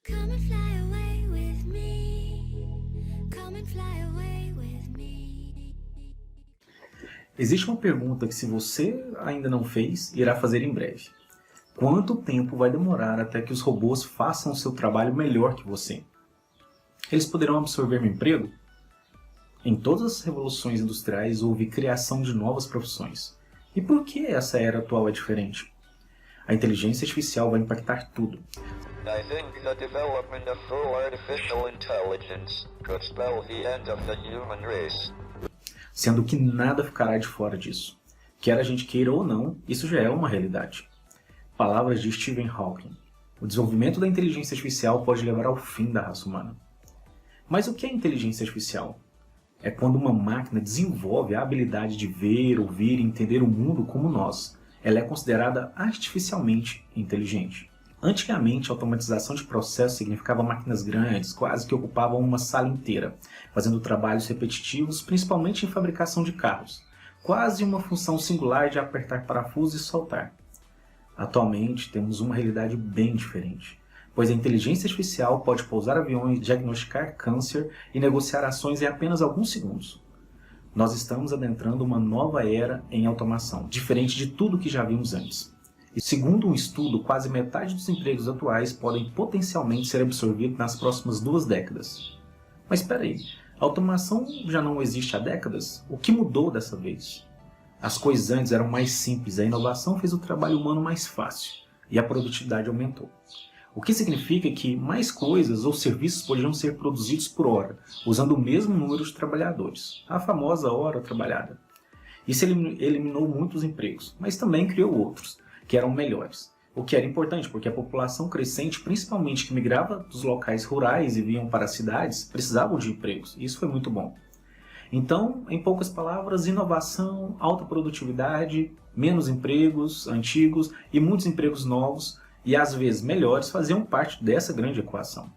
Come and fly away with me. Come and fly away with me. Existe uma pergunta que, se você ainda não fez, irá fazer em breve. Quanto tempo vai demorar até que os robôs façam o seu trabalho melhor que você? Eles poderão absorver meu emprego? Em todas as revoluções industriais houve criação de novas profissões. E por que essa era atual é diferente? A inteligência artificial vai impactar tudo. I think the development of full artificial intelligence could spell the end of the human race. Sendo que nada ficará de fora disso. Quer a gente queira ou não, isso já é uma realidade. Palavras de Stephen Hawking. O desenvolvimento da inteligência artificial pode levar ao fim da raça humana. Mas o que é inteligência artificial? É quando uma máquina desenvolve a habilidade de ver, ouvir e entender o mundo como nós. Ela é considerada artificialmente inteligente. Antigamente, a automatização de processos significava máquinas grandes, quase que ocupavam uma sala inteira, fazendo trabalhos repetitivos, principalmente em fabricação de carros. Quase uma função singular de apertar parafusos e soltar. Atualmente, temos uma realidade bem diferente, pois a inteligência artificial pode pousar aviões, diagnosticar câncer e negociar ações em apenas alguns segundos. Nós estamos adentrando uma nova era em automação, diferente de tudo que já vimos antes. E segundo um estudo, quase metade dos empregos atuais podem potencialmente ser absorvidos nas próximas 2 décadas. Mas espera aí, a automação já não existe há décadas? O que mudou dessa vez? As coisas antes eram mais simples, a inovação fez o trabalho humano mais fácil e a produtividade aumentou. O que significa que mais coisas ou serviços podiam ser produzidos por hora, usando o mesmo número de trabalhadores, a famosa hora trabalhada. Isso eliminou muitos empregos, mas também criou outros, que eram melhores. O que era importante, porque a população crescente, principalmente que migrava dos locais rurais e vinham para as cidades, precisavam de empregos, e isso foi muito bom. Então, em poucas palavras, inovação, alta produtividade, menos empregos antigos e muitos empregos novos, e às vezes melhores, faziam parte dessa grande equação.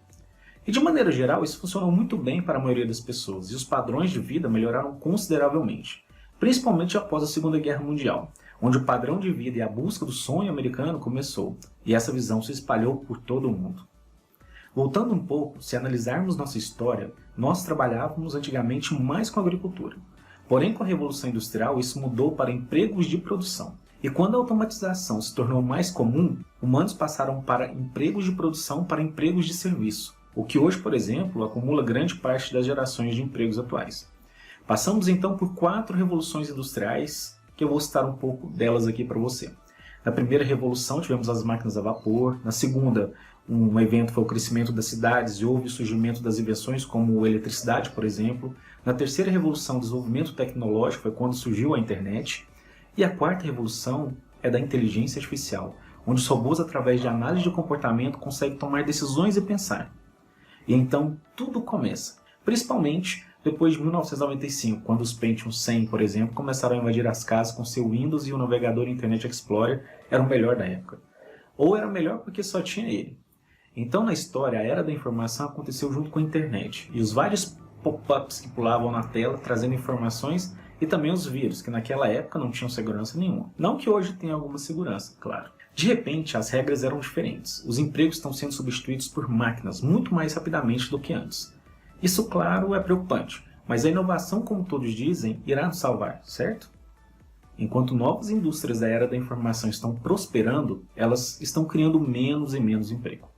E de maneira geral, isso funcionou muito bem para a maioria das pessoas, e os padrões de vida melhoraram consideravelmente, principalmente após a Segunda Guerra Mundial, onde o padrão de vida e a busca do sonho americano começou, e essa visão se espalhou por todo o mundo. Voltando um pouco, se analisarmos nossa história, nós trabalhávamos antigamente mais com agricultura. Porém, com a Revolução Industrial, isso mudou para empregos de produção. E quando a automatização se tornou mais comum, humanos passaram para empregos de produção para empregos de serviço, o que hoje, por exemplo, acumula grande parte das gerações de empregos atuais. Passamos então por 4 revoluções industriais, que eu vou citar um pouco delas aqui para você. Na primeira revolução tivemos as máquinas a vapor, na segunda um evento foi o crescimento das cidades e houve o surgimento das invenções como a eletricidade, por exemplo. Na terceira revolução, o desenvolvimento tecnológico foi quando surgiu a internet. E a quarta revolução é da inteligência artificial, onde os robôs, através de análise de comportamento, conseguem tomar decisões e pensar. E então tudo começa, principalmente depois de 1995, quando os Pentium 100, por exemplo, começaram a invadir as casas com seu Windows e o navegador Internet Explorer era o melhor da época. Ou era melhor porque só tinha ele. Então, na história, a era da informação aconteceu junto com a internet, e os vários pop-ups que pulavam na tela trazendo informações, e também os vírus, que naquela época não tinham segurança nenhuma. Não que hoje tenha alguma segurança, claro. De repente, as regras eram diferentes. Os empregos estão sendo substituídos por máquinas muito mais rapidamente do que antes. Isso, claro, é preocupante, mas a inovação, como todos dizem, irá nos salvar, certo? Enquanto novas indústrias da era da informação estão prosperando, elas estão criando menos e menos emprego.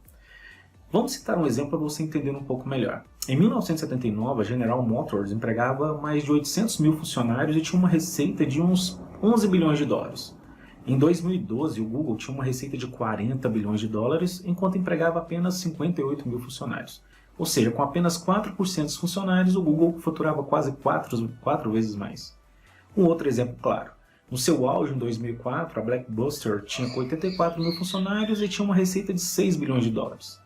Vamos citar um exemplo para você entender um pouco melhor. Em 1979, a General Motors empregava mais de 800 mil funcionários e tinha uma receita de uns 11 bilhões de dólares. Em 2012, o Google tinha uma receita de 40 bilhões de dólares, enquanto empregava apenas 58 mil funcionários. Ou seja, com apenas 4% dos funcionários, o Google faturava quase 4 vezes mais. Um outro exemplo claro. No seu auge, em 2004, a Blockbuster tinha 84 mil funcionários e tinha uma receita de 6 bilhões de dólares.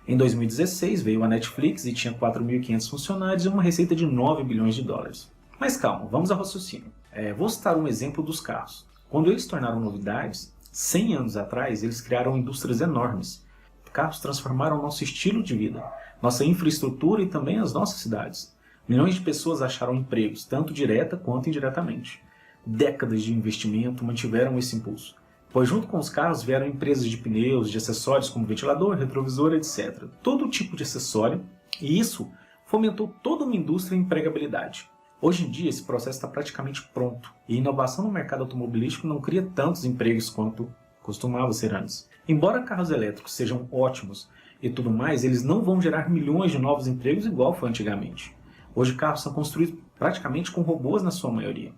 Em 2016 veio a Netflix e tinha 4.500 funcionários e uma receita de 9 bilhões de dólares. Mas calma, vamos ao raciocínio. Vou citar um exemplo dos carros. Quando eles se tornaram novidades, 100 anos atrás eles criaram indústrias enormes. Carros transformaram nosso estilo de vida, nossa infraestrutura e também as nossas cidades. Milhões de pessoas acharam empregos, tanto direta quanto indiretamente. Décadas de investimento mantiveram esse impulso. pois junto com os carros vieram empresas de pneus, de acessórios como ventilador, retrovisor, etc. Todo tipo de acessório, e isso fomentou toda uma indústria em empregabilidade. Hoje em dia esse processo está praticamente pronto, e a inovação no mercado automobilístico não cria tantos empregos quanto costumava ser antes. Embora carros elétricos sejam ótimos e tudo mais, eles não vão gerar milhões de novos empregos igual foi antigamente. Hoje carros são construídos praticamente com robôs na sua maioria.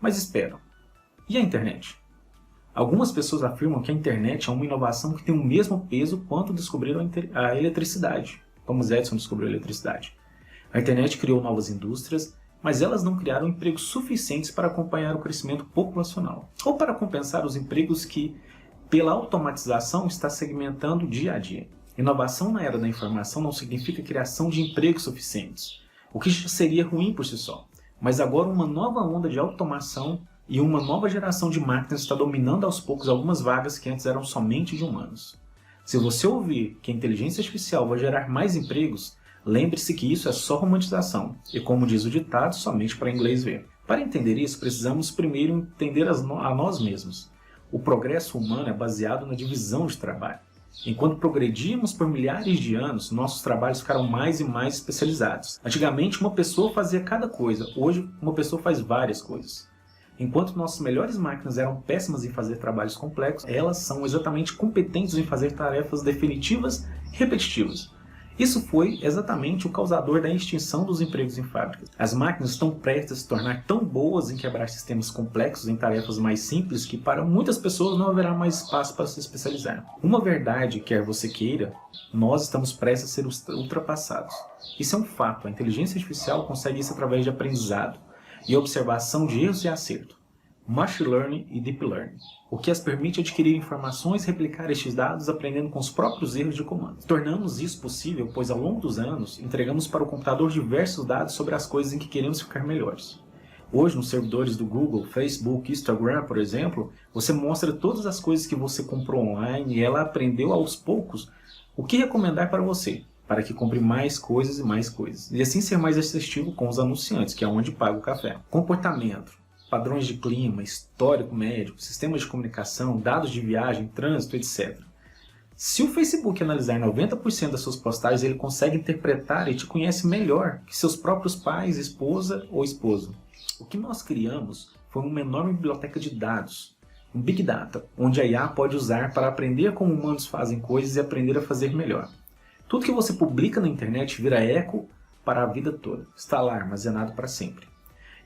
Mas espera, e a internet? Algumas pessoas afirmam que a internet é uma inovação que tem o mesmo peso quanto descobriram a eletricidade. Thomas Edison descobriu a eletricidade. A internet criou novas indústrias, mas elas não criaram empregos suficientes para acompanhar o crescimento populacional, ou para compensar os empregos que, pela automatização, está segmentando dia a dia. Inovação na era da informação não significa criação de empregos suficientes, o que já seria ruim por si só. Mas agora uma nova onda de automação e uma nova geração de máquinas está dominando aos poucos algumas vagas que antes eram somente de humanos. Se você ouvir que a inteligência artificial vai gerar mais empregos, lembre-se que isso é só romantização, e como diz o ditado, somente para inglês ver. Para entender isso, precisamos primeiro entender a nós mesmos. O progresso humano é baseado na divisão de trabalho. Enquanto progredimos por milhares de anos, nossos trabalhos ficaram mais e mais especializados. Antigamente, uma pessoa fazia cada coisa, hoje uma pessoa faz várias coisas. Enquanto nossas melhores máquinas eram péssimas em fazer trabalhos complexos, elas são exatamente competentes em fazer tarefas definitivas e repetitivas. Isso foi exatamente o causador da extinção dos empregos em fábricas. As máquinas estão prestes a se tornar tão boas em quebrar sistemas complexos em tarefas mais simples que para muitas pessoas não haverá mais espaço para se especializar. Uma verdade, quer você queira, nós estamos prestes a ser ultrapassados. Isso é um fato, a inteligência artificial consegue isso através de aprendizado e observação de erros e acerto, Machine Learning e Deep Learning, o que as permite adquirir informações e replicar estes dados aprendendo com os próprios erros de comando. Tornamos isso possível, pois ao longo dos anos, entregamos para o computador diversos dados sobre as coisas em que queremos ficar melhores. Hoje, nos servidores do Google, Facebook, Instagram, por exemplo, você mostra todas as coisas que você comprou online e ela aprendeu aos poucos o que recomendar para você, para que compre mais coisas e mais coisas. E assim ser mais assertivo com os anunciantes, que é onde paga o café. Comportamento, padrões de clima, histórico médico, sistemas de comunicação, dados de viagem, trânsito, etc. Se o Facebook analisar 90% das suas postagens, ele consegue interpretar e te conhece melhor que seus próprios pais, esposa ou esposo. O que nós criamos foi uma enorme biblioteca de dados, um Big Data, onde a IA pode usar para aprender como humanos fazem coisas e aprender a fazer melhor. Tudo que você publica na internet vira eco para a vida toda, está lá armazenado para sempre.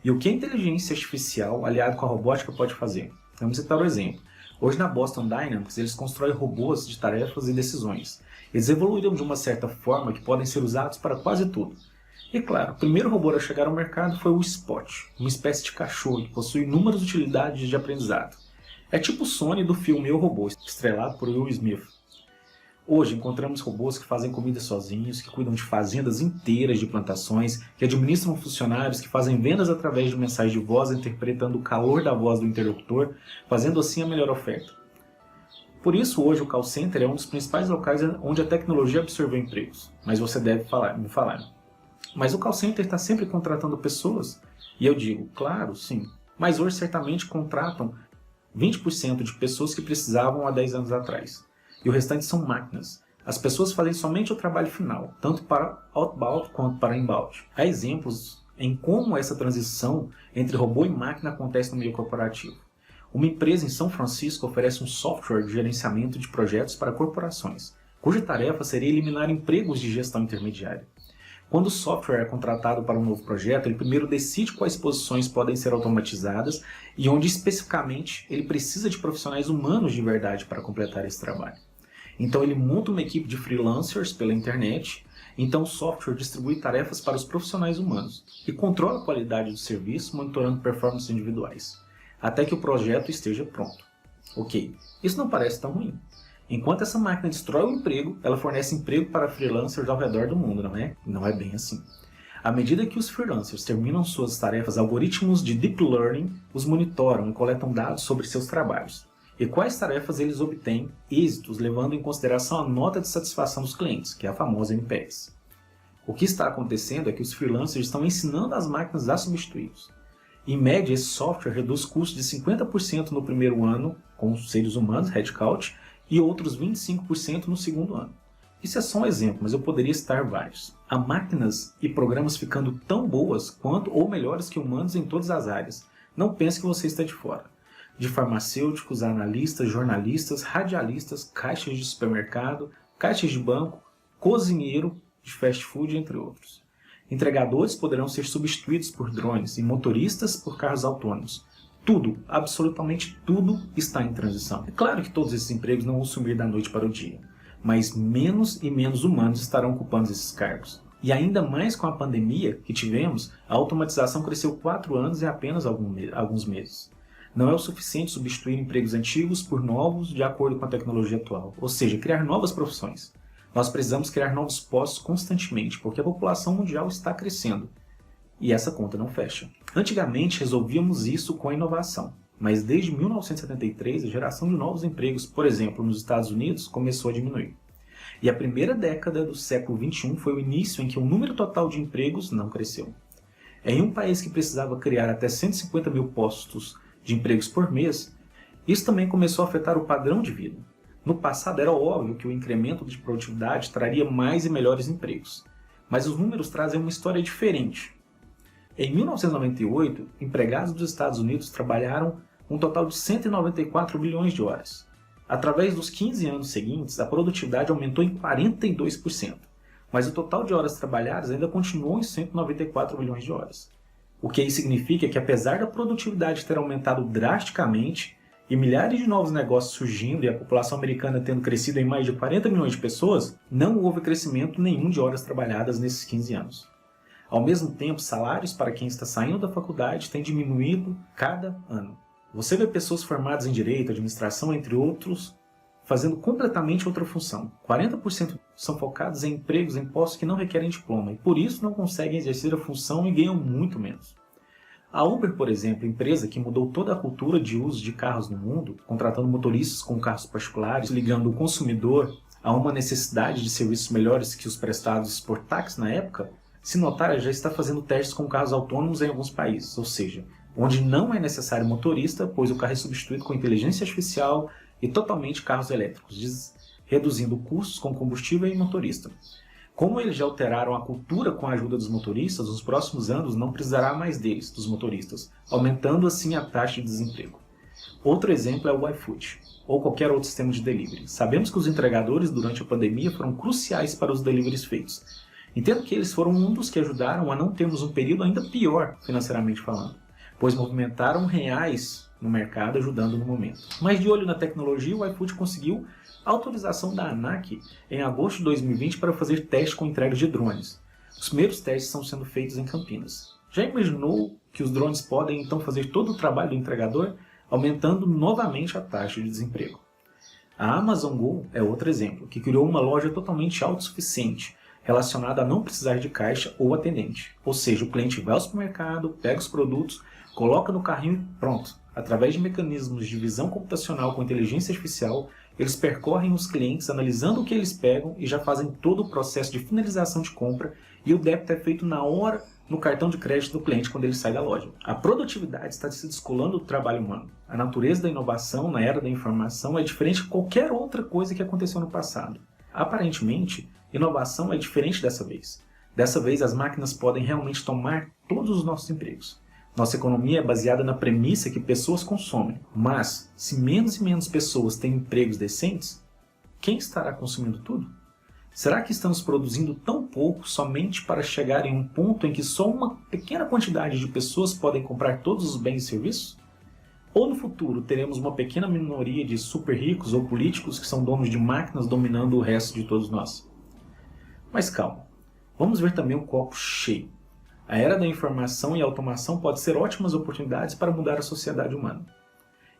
E o que a inteligência artificial, aliado com a robótica, pode fazer? Vamos citar o exemplo. Hoje na Boston Dynamics, eles constroem robôs de tarefas e decisões. Eles evoluíram de uma certa forma que podem ser usados para quase tudo. E claro, o primeiro robô a chegar ao mercado foi o Spot, uma espécie de cachorro que possui inúmeras utilidades de aprendizado. É tipo o Sony do filme Eu, Robô, estrelado por Will Smith. Hoje encontramos robôs que fazem comida sozinhos, que cuidam de fazendas inteiras de plantações, que administram funcionários, que fazem vendas através de mensagem de voz, interpretando o calor da voz do interlocutor, fazendo assim a melhor oferta. Por isso hoje o call center é um dos principais locais onde a tecnologia absorveu empregos. Mas você deve me falar. Mas o call center está sempre contratando pessoas? E eu digo, claro, sim. Mas hoje certamente contratam 20% de pessoas que precisavam há 10 anos atrás. E o restante são máquinas. As pessoas fazem somente o trabalho final, tanto para outbound quanto para inbound. Há exemplos em como essa transição entre robô e máquina acontece no meio corporativo. Uma empresa em São Francisco oferece um software de gerenciamento de projetos para corporações, cuja tarefa seria eliminar empregos de gestão intermediária. Quando o software é contratado para um novo projeto, ele primeiro decide quais posições podem ser automatizadas e onde especificamente ele precisa de profissionais humanos de verdade para completar esse trabalho. Então ele monta uma equipe de freelancers pela internet, então o software distribui tarefas para os profissionais humanos e controla a qualidade do serviço, monitorando performances individuais, até que o projeto esteja pronto. Ok, isso não parece tão ruim. Enquanto essa máquina destrói o emprego, ela fornece emprego para freelancers ao redor do mundo, não é? Não é bem assim. À medida que os freelancers terminam suas tarefas, algoritmos de Deep Learning os monitoram e coletam dados sobre seus trabalhos. E quais tarefas eles obtêm êxitos, levando em consideração a nota de satisfação dos clientes, que é a famosa NPS. O que está acontecendo é que os freelancers estão ensinando as máquinas a substituí-los. Em média, esse software reduz custos de 50% no primeiro ano com os seres humanos, headcount, e outros 25% no segundo ano. Isso é só um exemplo, mas eu poderia citar vários. Há máquinas e programas ficando tão boas quanto ou melhores que humanos em todas as áreas. Não pense que você está de fora. De farmacêuticos, analistas, jornalistas, radialistas, caixas de supermercado, caixas de banco, cozinheiro de fast food, entre outros. Entregadores poderão ser substituídos por drones e motoristas por carros autônomos. Tudo, absolutamente tudo, está em transição. É claro que todos esses empregos não vão sumir da noite para o dia, mas menos e menos humanos estarão ocupando esses cargos. E ainda mais com a pandemia que tivemos, a automatização cresceu 4 anos em apenas alguns meses. Não é o suficiente substituir empregos antigos por novos de acordo com a tecnologia atual, ou seja, criar novas profissões. Nós precisamos criar novos postos constantemente, porque a população mundial está crescendo. E essa conta não fecha. Antigamente resolvíamos isso com a inovação, mas desde 1973 a geração de novos empregos, por exemplo, nos Estados Unidos, começou a diminuir. E a primeira década do século XXI foi o início em que o número total de empregos não cresceu. Em um país que precisava criar até 150 mil postos de empregos por mês, isso também começou a afetar o padrão de vida. No passado era óbvio que o incremento de produtividade traria mais e melhores empregos, mas os números trazem uma história diferente. Em 1998, empregados dos Estados Unidos trabalharam um total de 194 bilhões de horas. Através dos 15 anos seguintes, a produtividade aumentou em 42%, mas o total de horas trabalhadas ainda continuou em 194 bilhões de horas. O que isso significa é que, apesar da produtividade ter aumentado drasticamente e milhares de novos negócios surgindo e a população americana tendo crescido em mais de 40 milhões de pessoas, não houve crescimento nenhum de horas trabalhadas nesses 15 anos. Ao mesmo tempo, salários para quem está saindo da faculdade têm diminuído cada ano. Você vê pessoas formadas em direito, administração, entre outros, fazendo completamente outra função. 40% são focados em empregos em postos que não requerem diploma e por isso não conseguem exercer a função e ganham muito menos. A Uber, por exemplo, empresa que mudou toda a cultura de uso de carros no mundo, contratando motoristas com carros particulares, ligando o consumidor a uma necessidade de serviços melhores que os prestados por táxi na época, se notar, já está fazendo testes com carros autônomos em alguns países, ou seja, onde não é necessário motorista, pois o carro é substituído com inteligência artificial e totalmente carros elétricos, reduzindo custos com combustível e motorista. Como eles já alteraram a cultura com a ajuda dos motoristas, nos próximos anos não precisará mais deles, dos motoristas, aumentando assim a taxa de desemprego. Outro exemplo é o iFood, ou qualquer outro sistema de delivery. Sabemos que os entregadores durante a pandemia foram cruciais para os deliveries feitos. Entendo que eles foram um dos que ajudaram a não termos um período ainda pior financeiramente falando, pois movimentaram reais no mercado ajudando no momento. Mas de olho na tecnologia, o iFood conseguiu a autorização da ANAC em agosto de 2020 para fazer testes com entrega de drones. Os primeiros testes estão sendo feitos em Campinas. Já imaginou que os drones podem então fazer todo o trabalho do entregador, aumentando novamente a taxa de desemprego? A Amazon Go é outro exemplo, que criou uma loja totalmente autossuficiente, relacionada a não precisar de caixa ou atendente. Ou seja, o cliente vai ao supermercado, pega os produtos, coloca no carrinho e pronto. Através de mecanismos de visão computacional com inteligência artificial, eles percorrem os clientes analisando o que eles pegam e já fazem todo o processo de finalização de compra e o débito é feito na hora no cartão de crédito do cliente quando ele sai da loja. A produtividade está se descolando do trabalho humano. A natureza da inovação na era da informação é diferente de qualquer outra coisa que aconteceu no passado. Aparentemente, inovação é diferente dessa vez. Dessa vez, as máquinas podem realmente tomar todos os nossos empregos. Nossa economia é baseada na premissa que pessoas consomem. Mas, se menos e menos pessoas têm empregos decentes, quem estará consumindo tudo? Será que estamos produzindo tão pouco somente para chegar em um ponto em que só uma pequena quantidade de pessoas podem comprar todos os bens e serviços? Ou no futuro teremos uma pequena minoria de super ricos ou políticos que são donos de máquinas dominando o resto de todos nós? Mas calma, vamos ver também o copo cheio. A era da informação e automação pode ser ótimas oportunidades para mudar a sociedade humana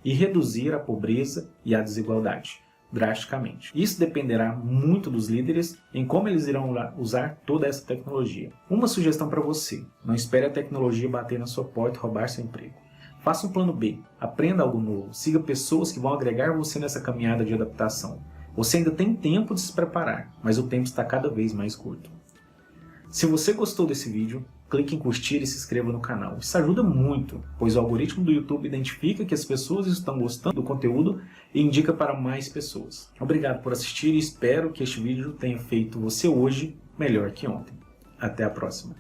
e reduzir a pobreza e a desigualdade drasticamente. Isso dependerá muito dos líderes em como eles irão usar toda essa tecnologia. Uma sugestão para você: não espere a tecnologia bater na sua porta e roubar seu emprego. Faça um plano B, aprenda algo novo, siga pessoas que vão agregar você nessa caminhada de adaptação. Você ainda tem tempo de se preparar, mas o tempo está cada vez mais curto. Se você gostou desse vídeo, clique em curtir e se inscreva no canal. Isso ajuda muito, pois o algoritmo do YouTube identifica que as pessoas estão gostando do conteúdo e indica para mais pessoas. Obrigado por assistir e espero que este vídeo tenha feito você hoje melhor que ontem. Até a próxima.